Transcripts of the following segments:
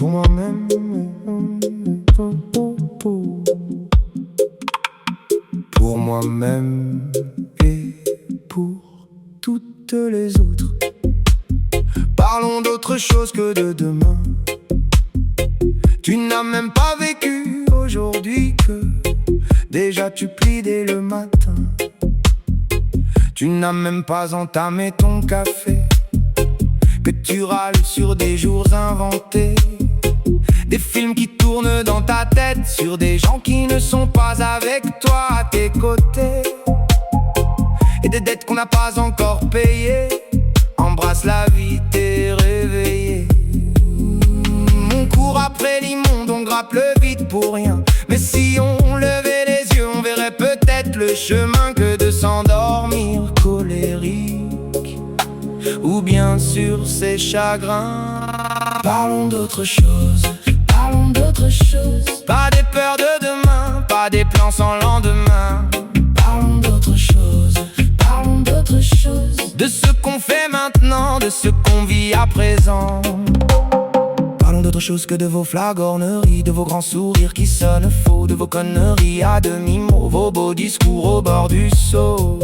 pour moi-même, pour moi-même et pour toutes les autres. Parlons d'autre chose que de demain. Tu n'as même pas vécu aujourd'hui que déjà tu plies dès le matin. Tu n'as même pas entamé ton café, que tu râles sur des jours inventés. Des films qui tournent dans ta tête sur des gens qui ne sont pas avec toi à tes côtés. Et des dettes qu'on n'a pas encore payées. Embrasse la vie, t'es réveillé. On court après l'immonde, on grappe le vide pour rien. Mais si on levait les yeux, on verrait peut-être le chemin que de s'endormir colérique, ou bien sur ses chagrins. Parlons d'autre chose, parlons d'autre chose. Pas des peurs de demain, pas des plans sans lendemain. Parlons d'autre chose, parlons d'autre chose. De ce qu'on fait maintenant, de ce qu'on vit à présent. Parlons d'autre chose que de vos flagorneries, de vos grands sourires qui sonnent faux, de vos conneries à demi-mot, vos beaux discours au bord du seau,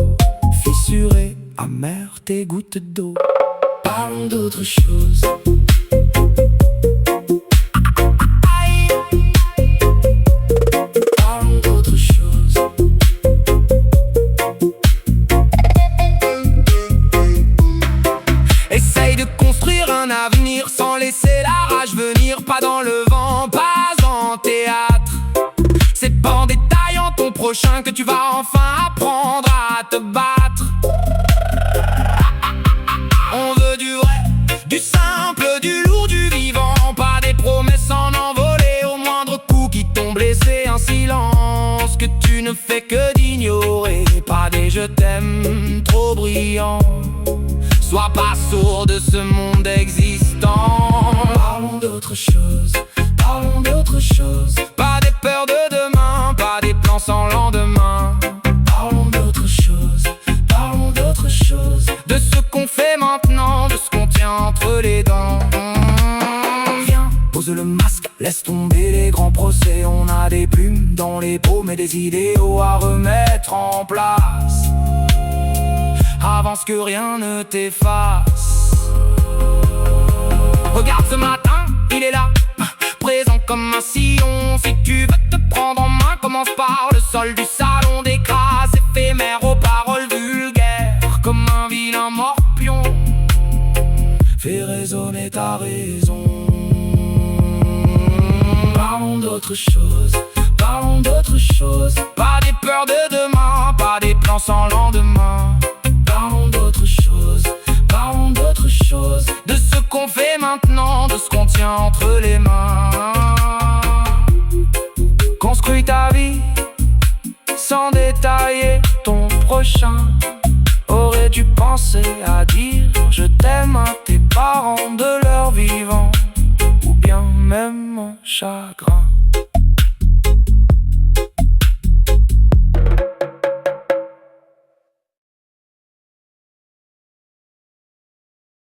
fissurés, amers, tes gouttes d'eau. Parlons d'autre chose. Parlons d'autre chose. Essaye de construire un avenir sans laisser la rage venir. Pas dans le vent, pas en théâtre. C'est pas en détaillant ton prochain que tu vas enfin apprendre à te battre. On veut du vrai, du simple, du lourd, du vivant. Pas des promesses en envolée au moindre coup qui t'ont blessé. Un silence que tu ne fais que d'ignorer. Pas des je t'aime trop brillants. Sois pas sourd de ce monde existant. Parlons d'autre chose, parlons d'autre chose. Pas des peurs de demain, pas des plans sans lendemain. Parlons d'autre chose, parlons d'autre chose. De ce qu'on fait maintenant, de ce qu'on tient entre les dents. Viens, pose le masque, laisse tomber les grands procès. On a des plumes dans les paumes et des idéaux à remettre en place. Avance que rien ne t'efface. Regarde ce matin, il est là, présent comme un sillon. Si tu veux te prendre en main, commence par le sol du salon. Des crasses éphémères aux paroles vulgaires, comme un vilain morpion. Fais résonner ta raison. Parlons d'autre chose, parlons d'autre chose. Pas des peurs de demain, pas des plans sans lendemain. Parlons d'autre chose, parlons d'autre chose. De ce qu'on fait maintenant, de ce qu'on tient entre les mains. Construis ta vie sans détailler ton prochain. Aurais-tu pensé à dire je t'aime à tes parents de leur vivant, ou bien même en chagrin?